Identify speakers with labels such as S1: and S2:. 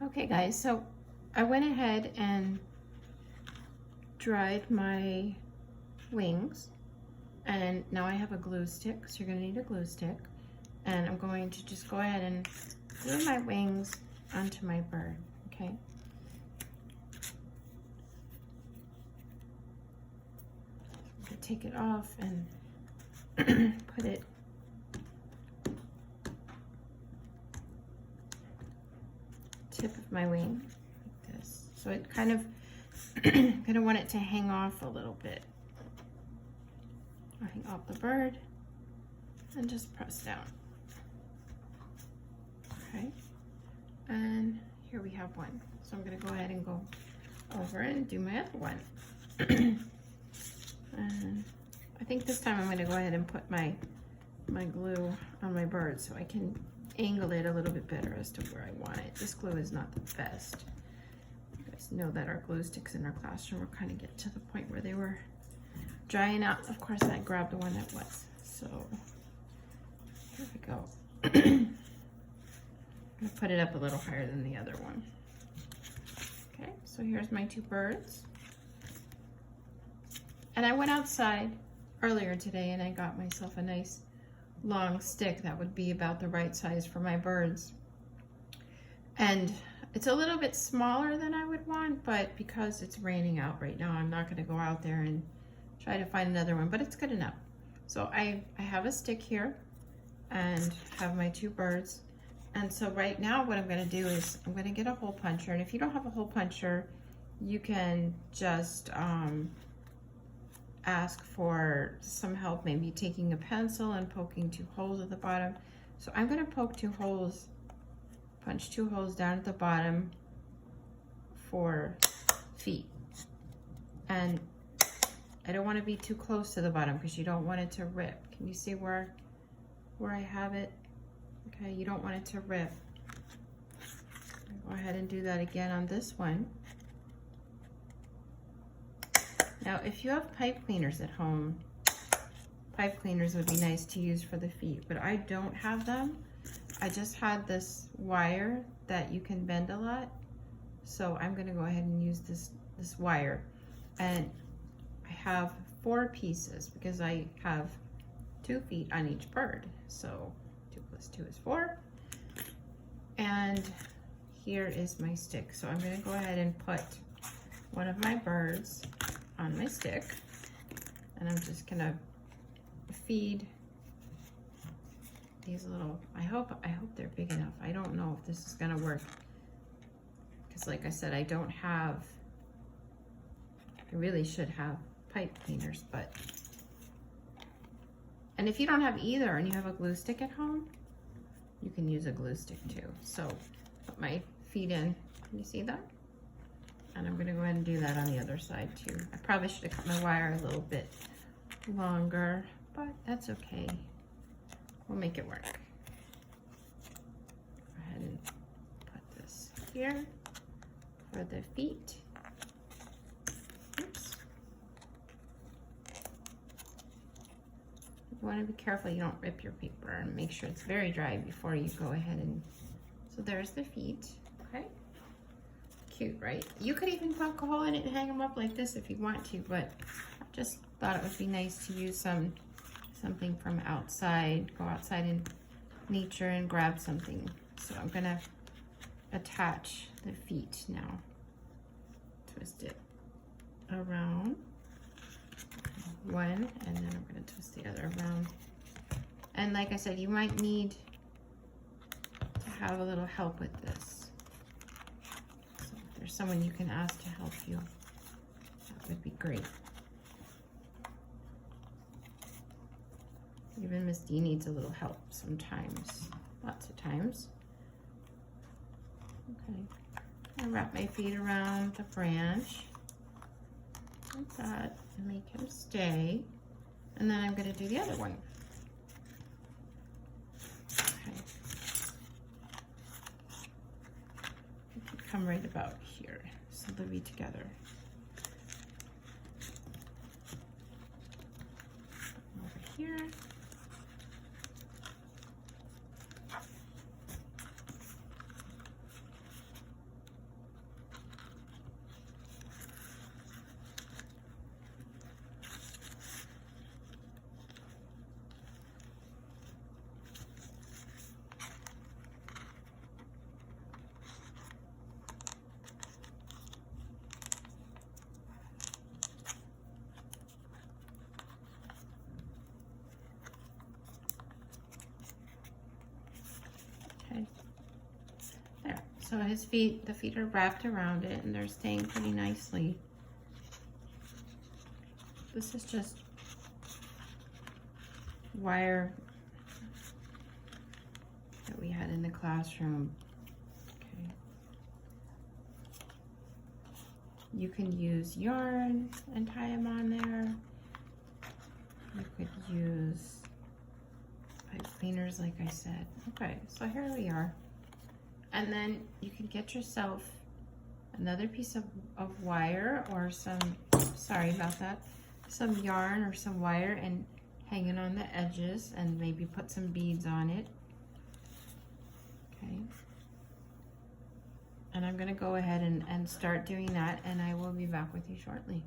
S1: Okay guys, so I went ahead and dried my wings, and now I have a glue stick, so you're gonna need a glue stick. And I'm going to just go ahead and glue my wings onto my bird, okay? Take it off and put it tip of my wing like this. So it kind of gonna want it to hang off a little bit. Hang off the bird and just press down. Okay, and here we have one. So I'm gonna go ahead and go over and do my other one. And I think this time I'm gonna go ahead and put my glue on my bird so I can angle it a little bit better as to where I want it. This glue is not the best. You guys know that our glue sticks in our classroom were kind of get to the point where they were drying out. Of course, I grabbed the one that was. So here we go. I'm gonna put it up a little higher than the other one. Okay, so here's my two birds. And I went outside earlier today and I got myself a nice long stick that would be about the right size for my birds. And it's a little bit smaller than I would want, but because it's raining out right now, I'm not gonna go out there and try to find another one, but it's good enough. So I have a stick here and have my two birds. And so right now what I'm gonna do is I'm gonna get a hole puncher. And if you don't have a hole puncher, you can just ask for some help, maybe taking a pencil and poking two holes at the bottom. So I'm gonna poke two holes, punch two holes down at the bottom for feet. And I don't want to be too close to the bottom because you don't want it to rip. Can you see where I have it? Okay, you don't want it to rip. Go ahead and do that again on this one. Now, if you have pipe cleaners at home, pipe cleaners would be nice to use for the feet, but I don't have them. I just had this wire that you can bend a lot. So I'm gonna go ahead and use this wire. And I have 4 pieces because I have 2 feet on each bird. So 2 plus 2 is 4. And here is my stick. So I'm gonna go ahead and put one of my birds on my stick, and I'm just gonna feed these little, I hope they're big enough. I don't know if this is gonna work because like I said, I really should have pipe cleaners, but, and if you don't have either and you have a glue stick at home, you can use a glue stick too. So put my feet in, can you see that? And I'm gonna go ahead and do that on the other side too. I probably should have cut my wire a little bit longer, but that's okay. We'll make it work. Go ahead and put this here for the feet. Oops. You wanna be careful you don't rip your paper, and make sure it's very dry before you go ahead and, so there's the feet, okay? Cute, right? You could even poke a hole in it and hang them up like this if you want to, but I just thought it would be nice to use something from outside, go outside in nature and grab something. So I'm gonna attach the feet now. Twist it around one, and then I'm gonna twist the other around. And like I said, you might need to have a little help with this. There's someone you can ask to help you, that would be great. Even Miss D needs a little help sometimes, lots of times. Okay, I wrap my feet around the branch like that and make him stay. And then I'm gonna do the other one. Come right about here, so they'll be together. Over here. So his feet, the feet are wrapped around it and they're staying pretty nicely. This is just wire that we had in the classroom. Okay. You can use yarn and tie them on there. You could use pipe cleaners, like I said. Okay, so here we are. And then you can get yourself another piece of wire or some, sorry about that, some yarn or some wire and hang it on the edges and maybe put some beads on it. Okay. And I'm gonna go ahead and start doing that, and I will be back with you shortly.